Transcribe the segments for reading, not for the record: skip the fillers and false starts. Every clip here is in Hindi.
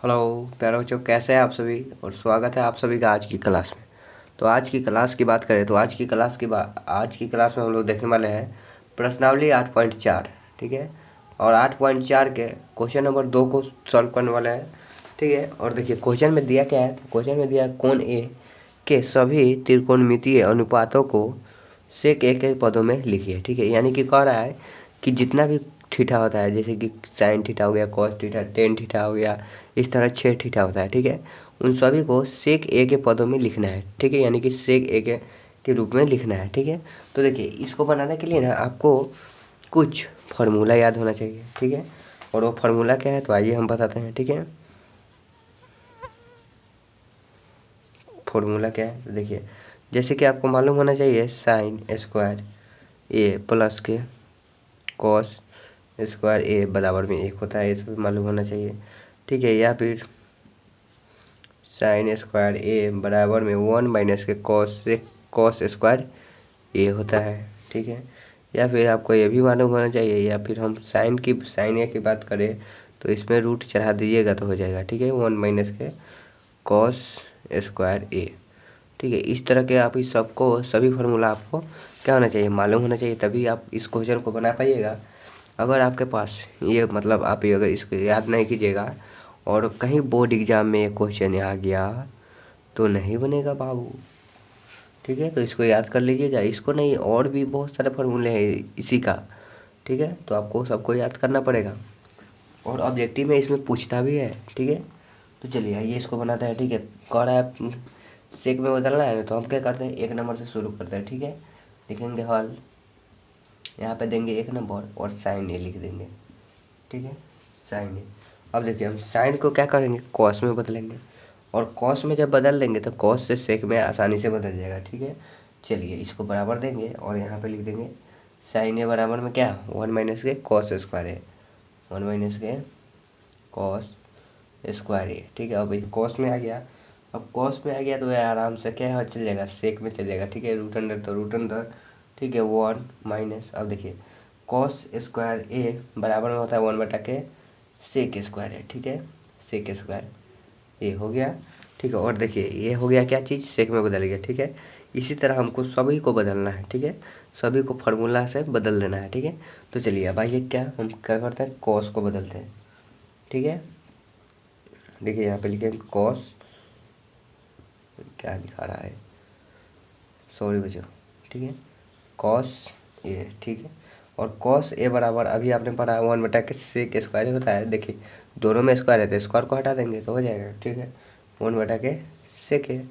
हेलो प्यारे बच्चों, कैसे हैं आप सभी। और स्वागत है आप सभी का आज की क्लास में। तो आज की क्लास की बात करें तो आज की क्लास में हम लोग देखने वाले हैं प्रश्नावली 8.4। ठीक है, और 8.4 के क्वेश्चन नंबर 2 को सॉल्व करने वाले हैं। ठीक है, और देखिए क्वेश्चन में दिया क्या है। तो क्वेश्चन में दिया कोण ए के सभी त्रिकोणमितीय अनुपातों को सेक ए के पदों में लिखिए। ठीक है, यानी कि कह रहा है कि जितना भी थीटा होता है, जैसे कि साइन थीटा हो गया, कॉस थीटा, टेन थीटा हो गया, इस तरह 6 थीटा होता है। ठीक है, उन सभी को सेक ए के पदों में लिखना है। ठीक है, यानी कि सेक ए के रूप में लिखना है। ठीक है, तो देखिए इसको बनाने के लिए ना आपको कुछ फार्मूला याद होना चाहिए। ठीक है, और वो फार्मूला क्या है तो आइए हम बताते हैं। ठीक है, फार्मूला क्या है तो देखिए, जैसे कि आपको मालूम होना चाहिए साइन स्क्वायर ए प्लस के कॉस स्क्वायर ए बराबर में 1 होता है, ये सब मालूम होना चाहिए। ठीक है, या फिर साइन स्क्वायर ए बराबर में 1 माइनस के कॉस स्क्वायर ए होता है। ठीक है, या फिर आपको ये भी मालूम होना चाहिए, या फिर हम साइन ए की बात करें तो इसमें रूट चढ़ा दीजिएगा तो हो जाएगा। ठीक है, 1 माइनस के कॉस स्क्वायर ए। ठीक है, इस तरह के आप इस सबको सभी फार्मूला आपको क्या होना चाहिए, मालूम होना चाहिए, तभी आप इस क्वेश्चन को बना पाइएगा। अगर आपके पास ये मतलब आप ये अगर इसको याद नहीं कीजिएगा और कहीं बोर्ड एग्जाम में ये क्वेश्चन आ गया तो नहीं बनेगा बाबू। ठीक है, तो इसको याद कर लीजिएगा। इसको नहीं, और भी बहुत सारे फार्मूले हैं इसी का। ठीक है, तो आपको सबको याद करना पड़ेगा, और ऑब्जेक्टिव में इसमें पूछता भी है। ठीक है, तो चलिए आइए इसको बनाते हैं। ठीक है, कह रहा है सेक में बदलना है तो हम क्या करते हैं, 1 नंबर से शुरू करते हैं। ठीक है, लिखेंगे हल, यहाँ पे देंगे 1 नंबर और साइन ए लिख देंगे। ठीक है, साइन ए। अब देखिए हम साइन को क्या करेंगे, कॉस में बदलेंगे, और कॉस में जब बदल देंगे तो कॉस से सेक में आसानी से बदल जाएगा। ठीक है, चलिए इसको बराबर देंगे और यहाँ पे लिख देंगे साइन ए बराबर में क्या, 1 माइनस के कॉस स्क्वायर ए, 1 माइनस के कॉस स्क्वायर ए। ठीक है, अब कॉस में आ गया। अब कॉस में आ गया तो ये आराम से क्या है, चल जाएगा, सेक में चल जाएगा। ठीक है, रूट अंडर तो रूट अंडर। ठीक है, 1 माइनस, अब देखिए कॉस स्क्वायर ए बराबर में होता है 1 बटा के सेक स्क्वायर है। ठीक है, सेक स्क्वायर ये हो गया। ठीक है, और देखिए ये हो गया क्या चीज़, सेक में बदल गया। ठीक है, इसी तरह हमको सभी को बदलना है। ठीक है, सभी को फार्मूला से बदल देना है। ठीक है, तो चलिए अब आइए क्या हम क्या करते हैं, कॉस को बदलते हैं। ठीक है, देखिए यहाँ पे लिखे कॉस, क्या लिखा रहा है, सॉरी बच्चों। ठीक है, कॉस ए। ठीक है, और कॉस ए बराबर अभी आपने पढ़ा 1 बटा के सेक स्क्वायर होता है। देखिए दोनों में स्क्वायर है तो स्क्वायर को हटा देंगे तो हो जाएगा। ठीक है, 1 बटा के सेक ए,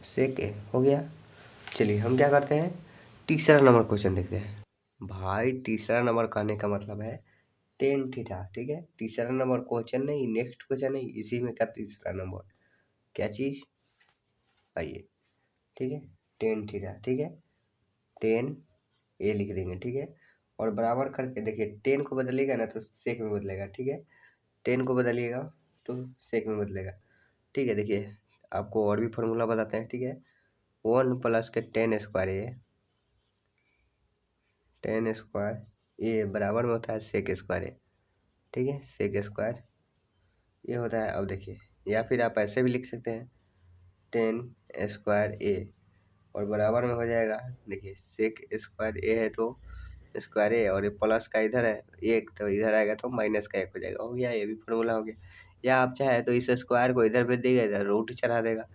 सेक ए हो गया। चलिए हम क्या करते हैं, तीसरा नंबर क्वेश्चन देखते हैं। भाई तीसरा नंबर कहने का मतलब है टेन थीटा। ठीक है, तीसरा नंबर क्वेश्चन नहीं, नेक्स्ट क्वेश्चन नहीं, इसी में का तीसरा नंबर क्या चीज़, आइए। ठीक है, टेन थीटा। ठीक है, टेन ए लिख देंगे। ठीक है, और बराबर करके देखिए टेन को बदलिएगा ना तो सेक में बदलेगा। ठीक है, टेन को बदलिएगा तो सेक में बदलेगा। ठीक है, देखिए आपको और भी फार्मूला बताते हैं। ठीक है, 1 प्लस के टेन स्क्वायर ए बराबर में होता है सेक स्क्वायर ए। ठीक है, सेक स्क्वायर ये होता है। अब देखिए, या फिर आप ऐसे भी लिख सकते हैं टेन स्क्वायर ए, और बराबर में हो जाएगा, देखिए सेक स्क्वायर ए है तो स्क्वायर ए, और ये प्लस का इधर है एक तो इधर आएगा तो माइनस का 1 हो जाएगा। हो गया, ये भी फॉर्मूला हो गया। या आप चाहे तो इस स्क्वायर को इधर भेज देगा, इधर रूट चढ़ा देगा।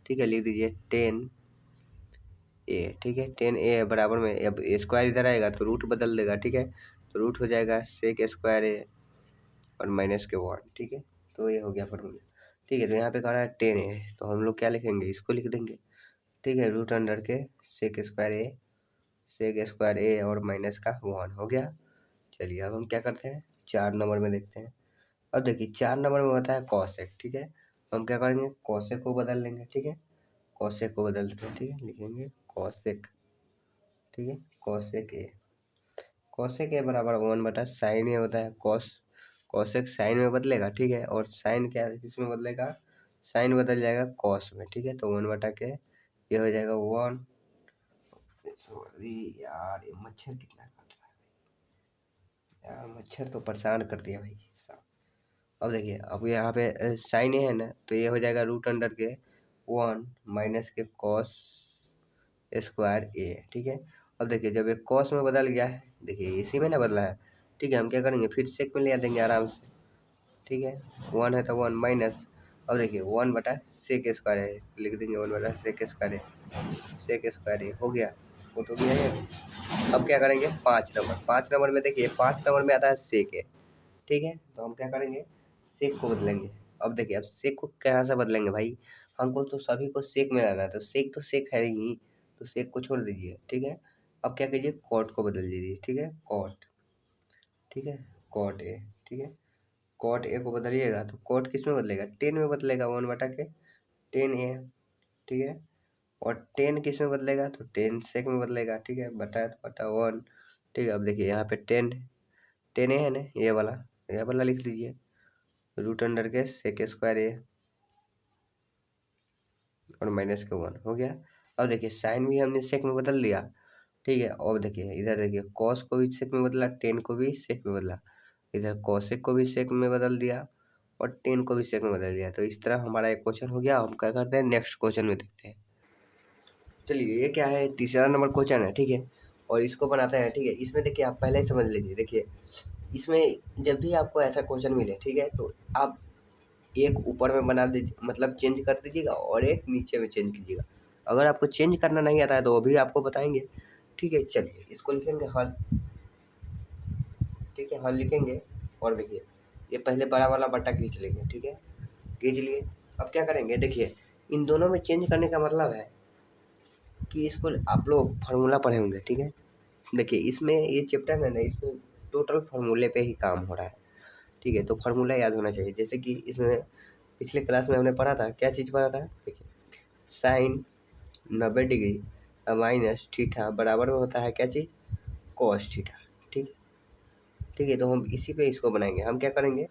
ठीक है, लिख दीजिए टेन ए। ठीक है, टेन ए बराबर में, अब स्क्वायर इधर आएगा तो रूट बदल देगा। ठीक है, तो रूट हो जाएगा सेक स्क्वायर ए और माइनस के 1। ठीक है, तो ये हो गया फॉर्मूला। ठीक है, तो यहाँ पे कह रहा है टेन ए, तो हम लोग क्या लिखेंगे, इसको लिख देंगे। ठीक है, रूट अंडर के सेक स्क्वायर ए और माइनस का 1 हो गया। चलिए अब हम क्या करते हैं, 4 नंबर में देखते हैं। अब देखिए 4 नंबर में होता है कॉसेक। ठीक है, हम क्या करेंगे, कॉसेक को बदल लेंगे। ठीक है, कॉसेक को बदल देते हैं। ठीक है, लिखेंगे कॉसेक। ठीक है, कॉसेक ए बराबर 1 बटा साइन ए होता है। कॉसेक साइन में बदलेगा। ठीक है, और साइन क्या किसमें बदलेगा, साइन बदल जाएगा कॉस में। ठीक है, तो 1 बटा के ये हो जाएगा 1। सॉरी यार, ये मच्छर कितना काट रहा है यार, मच्छर तो परेशान कर दिया भाई साहब। अब देखिए, अब यहाँ पे साइन ए है ना, तो ये हो जाएगा रूट अंडर के 1 माइनस के कॉस स्क्वायर ए, ठीक है। अब देखिए जब एक कॉस में बदल गया है, देखिए इसी में ना बदला है, ठीक है, हम क्या करेंगे फिर सेक में ले आ देंगे आराम से, ठीक है। 1 है तो 1 माइनस, अब देखिए 1 बटा सेक स्क्वायर है, लिख देंगे 1 बटा सेक स्क्वायर है, सेक स्क्वायर है, हो गया, वो तो भी है। अब क्या करेंगे 5 नंबर में, देखिए 5 नंबर में आता है सेक है, ठीक है। तो हम क्या करेंगे सेक को बदलेंगे। अब देखिए अब सेक को कहाँ से बदलेंगे भाई, हमको तो सभी को सेक में लाना है, तो सेक है ही, तो सेक को छोड़ दीजिए, ठीक है। अब क्या कीजिए कॉट को बदल दीजिए, ठीक है, कॉट, ठीक है, कॉट ए, ठीक है। कॉट ए को बदलिएगा तो कॉट किस में बदलेगा, 10 में बदलेगा, 1 बटा के 10 ए, ठीक है। और 10 किस में बदलेगा, तो 10 सेक में बदलेगा, ठीक है, बटा तो बटा 1, ठीक है। अब देखिए यहाँ पे 10 ए है ना, ये वाला लिख लीजिए, रूट अंडर के सेक स्क्वायर ए और माइनस के 1, हो गया। अब देखिए साइन भी हमने सेक में बदल दिया, ठीक है। और देखिए इधर देखिए कॉस को भी सेक में बदला, 10 को भी सेक में बदला, इधर कॉसेक को भी सेक में बदल दिया और 10 को भी सेक में बदल दिया। तो इस तरह हमारा एक क्वेश्चन हो गया। हम क्या करते हैं नेक्स्ट क्वेश्चन में देखते हैं। चलिए ये क्या है, तीसरा नंबर क्वेश्चन है, ठीक है, और इसको बनाते हैं, ठीक है। इसमें देखिए आप पहले ही समझ लीजिए, देखिए इसमें जब भी आपको ऐसा क्वेश्चन मिले, ठीक है, तो आप एक ऊपर में बना दीजिए, मतलब चेंज कर दीजिएगा, और एक नीचे में चेंज कीजिएगा। अगर आपको चेंज करना नहीं आता है तो वो भी आपको बताएंगे, ठीक है। चलिए इसको लिखेंगे हल, ठीक है, हल लिखेंगे। और देखिए ये पहले बड़ा वाला बट्टा खींच लेंगे, ठीक है, खींच लिए। अब क्या करेंगे, देखिए इन दोनों में चेंज करने का मतलब है कि इसको आप लोग फार्मूला पढ़े होंगे, ठीक है। देखिए इसमें ये चैप्टर है ना, इसमें टोटल फार्मूले पे ही काम हो रहा है, ठीक है। तो फार्मूला याद होना चाहिए, जैसे कि इसमें पिछले क्लास में हमने पढ़ा था, क्या चीज़ पढ़ा था, देखिए साइन 90 डिग्री माइनस थीटा बराबर में होता है क्या चीज़, कॉस थीटा, ठीक है, ठीक है। तो हम इसी पे इसको बनाएंगे। हम क्या करेंगे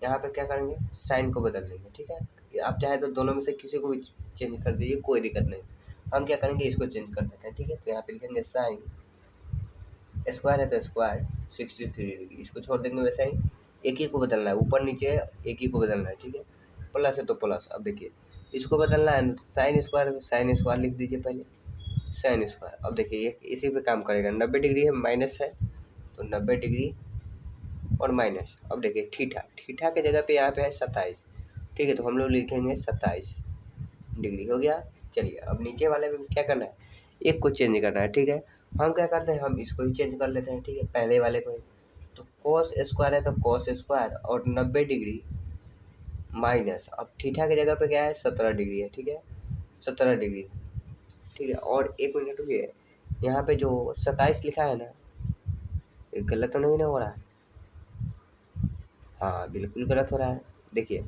यहाँ पे, क्या करेंगे साइन को बदल देंगे, ठीक है। आप चाहे तो दोनों में से किसी को भी चेंज कर दीजिए, कोई दिक्कत नहीं। हम क्या करेंगे इसको चेंज कर देते हैं, ठीक है। तो यहाँ पे लिखेंगे साइन स्क्वायर है तो स्क्वायर 63 डिग्री, इसको छोड़ देंगे वैसे ही, एक ही को बदलना है, ऊपर नीचे एक ही को बदलना है, ठीक है। प्लस है तो प्लस, अब देखिए इसको बदलना है तो साइन स्क्वायर है तो साइन स्क्वायर लिख दीजिए पहले, साइन स्क्वायर। अब देखिए ये इसी पे काम करेगा, 90 डिग्री है माइनस है तो 90 डिग्री और माइनस। अब देखिए थीटा, थीटा के जगह पे यहाँ पे है 27, ठीक है, तो हम लोग लिखेंगे 27 डिग्री, हो गया। चलिए अब नीचे वाले में क्या करना है, एक को चेंज करना है, ठीक है। हम क्या करते हैं, हम इसको ही चेंज कर लेते हैं, ठीक है, पहले वाले को ही। तो कॉस स्क्वायर है तो कॉस स्क्वायर और 90 डिग्री माइनस, अब थीटा की जगह पे क्या है 17 डिग्री है, ठीक है, 17 डिग्री, ठीक है। और एक मिनट रुकिए, यहाँ पे जो 27 लिखा है ना, ये गलत तो नहीं ना हो रहा है, हाँ बिल्कुल गलत हो रहा है। देखिए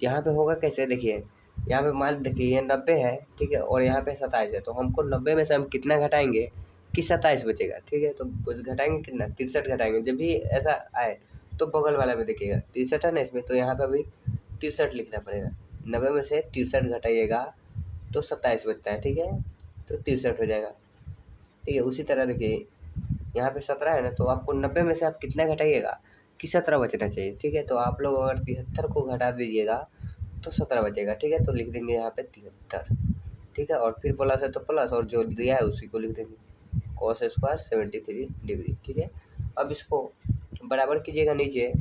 यहाँ पे होगा कैसे, देखिए यहाँ पे मान देखिए ये 90 है, ठीक है, और यहाँ पे 27 है, तो हमको 90 में से हम कितना घटाएंगे कि 27 बचेगा, ठीक है। तो घटाएंगे कितना, 63 घटाएंगे। जब भी ऐसा आए तो बगल वाला में देखिएगा 63 है ना इसमें, तो यहाँ पे अभी 63 लिखना पड़ेगा, 90 में से 63 घटाइएगा तो 27 बचता है, ठीक है, तो 63 हो जाएगा, ठीक है। उसी तरह देखिए यहाँ पे 17 है ना, तो आपको 90 में से आप कितना घटाइएगा कि 17 बचना चाहिए, ठीक है। तो आप लोग अगर 73 को घटा दीजिएगा तो 17 बचेगा, ठीक है। तो लिख देंगे यहाँ पे 73, ठीक है, और फिर प्लस है तो प्लस, और जो दिया है उसी को लिख देंगे कॉस स्क्वायर 73 डिग्री, ठीक है। अब इसको बराबर कीजिएगा नीचे,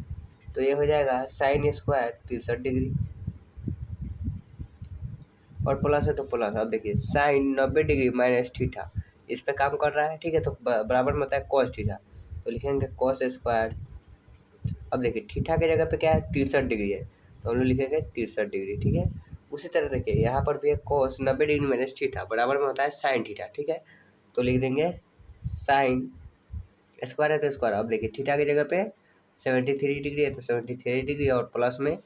तो ये हो जाएगा साइन स्क्वायर 63 डिग्री और प्लस है तो प्लस। अब देखिए साइन 90 डिग्री माइनस थीटा इस पे काम कर रहा है, ठीक है, तो बराबर में होता है कॉस थीटा, तो लिखेंगे कॉस स्क्वायर। अब देखिए थीटा के जगह पे क्या है 63 डिग्री है, तो हम लोग लिखेंगे 63 डिग्री, ठीक है। उसी तरह देखिए यहाँ पर भी है कॉस 90 डिग्री माइनस थीटा बराबर में होता है साइन थीटा, ठीक है, तो लिख देंगे साइन स्क्वायर है तो स्क्वायर। अब देखिए थीटा की जगह पे 73 डिग्री है तो 73 डिग्री और प्लस में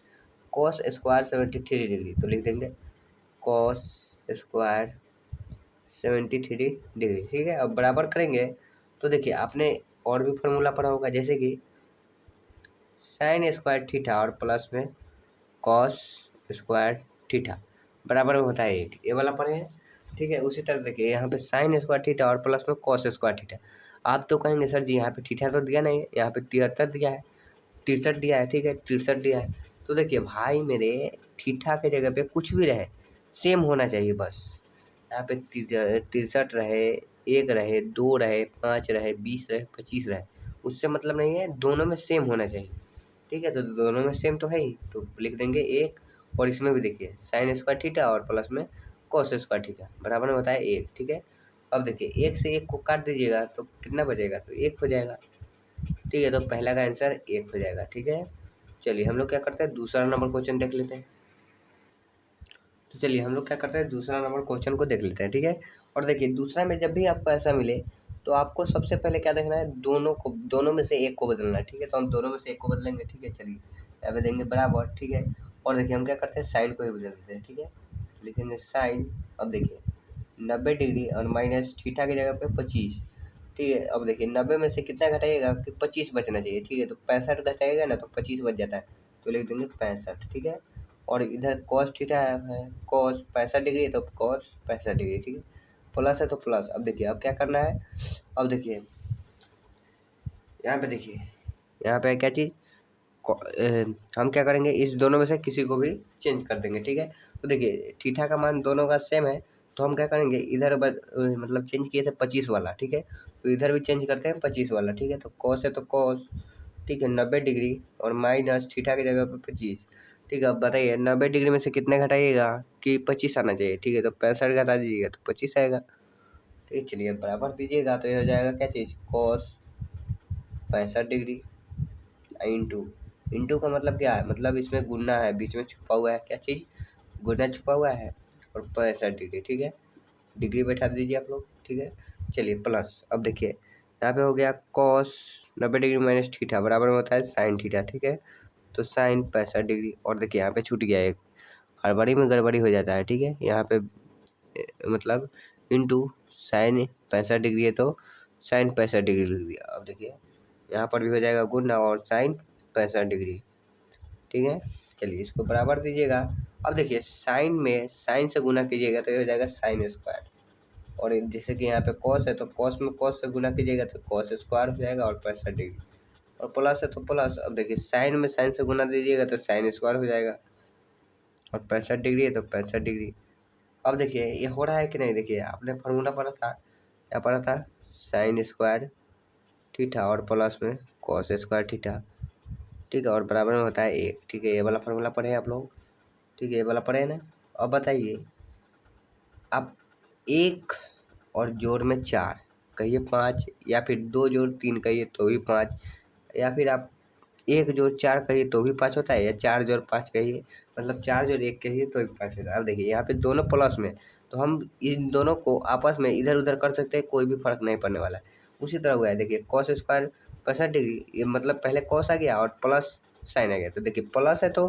कॉस स्क्वायर 73 डिग्री, तो लिख देंगे कॉस स्क्वायर 73 डिग्री, ठीक है। अब बराबर करेंगे तो देखिए आपने और भी फार्मूला पढ़ा होगा, जैसे कि साइन स्क्वायर थीटा और प्लस में कॉस स्क्वायर थीटा बराबर में होता है 8, ये वाला पढ़े हैं, ठीक है। उसी तरह देखिए यहाँ पे साइन स्क्वायर थीटा और प्लस में कॉस स्क्वायर थीटा। आप तो कहेंगे सर जी यहाँ पे थीटा तो दिया नहीं है, यहाँ पे 73 दिया है, 63 दिया है, ठीक है, 63 दिया है, तो देखिए भाई मेरे, थीटा के जगह पे कुछ भी रहे सेम होना चाहिए बस। यहाँ पे 63 रहे, 1 रहे, 2 रहे, 5 रहे, 20 रहे, 25 रहे, उससे मतलब नहीं है, दोनों में सेम होना चाहिए। ठीक है, तो दोनों में सेम तो है ही, तो लिख देंगे 1। और इसमें भी देखिए साइन स्क्वायर थीटा और प्लस में कॉस स्क्वायर थीटा बराबर में होता है 1। ठीक है, अब देखिए 1 से 1 को काट दीजिएगा तो कितना बचेगा, तो 1 हो जाएगा। ठीक है, तो पहला का आंसर 1 हो जाएगा। ठीक है, चलिए हम लोग क्या करते हैं, दूसरा नंबर क्वेश्चन देख लेते हैं। तो चलिए हम लोग क्या करते हैं, दूसरा नंबर क्वेश्चन को देख लेते हैं। ठीक है, और देखिए दूसरा में जब भी आपको ऐसा मिले तो आपको सबसे पहले क्या देखना है, दोनों में से एक को बदलना है। ठीक है, तो हम दोनों में से एक को बदलेंगे। ठीक है, चलिए यहाँ पे देंगे बराबर। ठीक है, और देखिए हम क्या करते हैं, साइन को ही बदल देते हैं। ठीक है, लिखेंगे साइन, अब देखिए 90 डिग्री और माइनस थीटा की जगह पे 25। ठीक है, अब देखिए 90 में से कितना घटाइएगा कि 25 बचना चाहिए। ठीक है, तो 65 घटाइएगा ना तो 25 बच जाता है, तो लिख देंगे 65। ठीक है, और इधर कॉस थीटा है, कॉस 65 डिग्री है तो कॉस 65 डिग्री। ठीक है, प्लस है तो प्लस। अब देखिए अब क्या करना है, अब देखिए यहाँ पे देखिए, यहाँ पे क्या चीज़, हम क्या करेंगे, इस दोनों में से किसी को भी चेंज कर देंगे। ठीक है, तो देखिए थीटा का मान दोनों का सेम है, तो हम क्या करेंगे, इधर मतलब चेंज किए थे 25 वाला। ठीक है, तो इधर भी चेंज करते हैं 25 वाला। ठीक है, तो कॉस है तो कॉस, ठीक है 90 डिग्री और माइनस थीटा की जगह पे 25। ठीक है, अब बताइए 90 डिग्री में से कितने घटाइएगा कि 25 आना चाहिए। ठीक है, तो 65 घटा दीजिएगा तो 25 आएगा। ठीक है, चलिए बराबर दीजिएगा तो ये हो जाएगा क्या चीज़, कॉस 65 डिग्री इंटू, इंटू का मतलब क्या है, मतलब इसमें गुना है, बीच में छुपा हुआ है क्या चीज़, गुना छुपा हुआ है, और 65 डिग्री। ठीक है, डिग्री बैठा दीजिए आप लोग। ठीक है, चलिए प्लस, अब देखिए यहाँ पे हो गया कॉस 90 डिग्री माइनस थीटा बराबर में होता है साइन थीटा। ठीक है, तो साइन 65 डिग्री, और देखिए यहाँ पे छूट गया एक, हड़बड़ी में गड़बड़ी हो जाता है। ठीक है, यहाँ पे मतलब इंटू साइन 65 डिग्री है तो साइन 65 डिग्री लिख दिया। अब देखिए यहाँ पर भी हो जाएगा गुना और साइन 65 डिग्री। ठीक है, चलिए इसको बराबर दीजिएगा। अब देखिए साइन में साइन से गुना कीजिएगा तो ये हो जाएगा साइन स्क्वायर, और जैसे कि यहाँ पे कॉस है तो कॉस में कॉस से गुना कीजिएगा तो कॉस स्क्वायर हो जाएगा, और 65 डिग्री, और प्लस है तो प्लस। अब देखिए साइन में साइन से गुना दीजिएगा तो साइन स्क्वायर हो जाएगा, और 65 डिग्री है तो 65 डिग्री। अब देखिए ये हो रहा है कि नहीं, देखिए आपने फार्मूला पढ़ा था, क्या पढ़ा था, साइन स्क्वायर थीटा और प्लस में कॉस स्क्वायर थीटा। ठीक है, और बराबर में होता है 1। ठीक है, ये वाला फार्मूला पढ़े आप लोग। ठीक है, ये वाला पढ़े ना। अब बताइए आप 1 और जोड़ में 4 कहिए 5, या फिर 2 जोड़ 3 कहिए तो भी 5, या फिर आप 1 जोड़ 4 कहिए तो भी 5 होता है, या 4 जोड़ 5 कहिए, मतलब 4 जोड़ 1 कहिए तो भी 5 होता है। अब देखिए यहाँ पे दोनों प्लस में, तो हम इन दोनों को आपस में इधर उधर कर सकते हैं, कोई भी फर्क नहीं पड़ने वाला है। उसी तरह हुआ है, देखिए कॉस स्क्वायर 65 डिग्री, ये मतलब पहले कॉस आ गया और प्लस साइन आ गया, तो देखिए प्लस है तो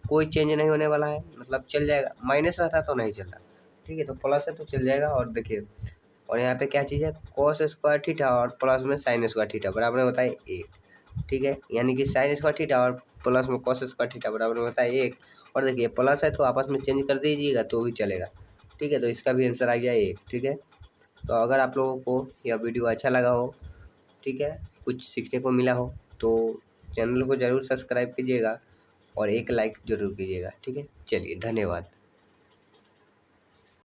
कोई चेंज नहीं होने वाला है, मतलब चल जाएगा, माइनस रहता तो नहीं चलता। ठीक है, तो प्लस है तो चल जाएगा, और देखिए और यहाँ पे क्या चीज़ है, कॉस स्क्वायर थीटा और प्लस में साइन स्क्वायर थीटा बराबर में होता है 1। ठीक है, यानी कि साइन स्क्वायर थीटा और प्लस में कॉस स्क्वायर थीटा बराबर में होता है 1। और देखिए प्लस है तो आपस में चेंज कर दीजिएगा तो भी चलेगा। ठीक है, तो इसका भी आंसर आ गया 1। ठीक है, तो अगर आप लोगों को यह वीडियो अच्छा लगा हो, ठीक है, कुछ सीखने को मिला हो, तो चैनल को ज़रूर सब्सक्राइब कीजिएगा और एक लाइक ज़रूर कीजिएगा। ठीक है, चलिए धन्यवाद।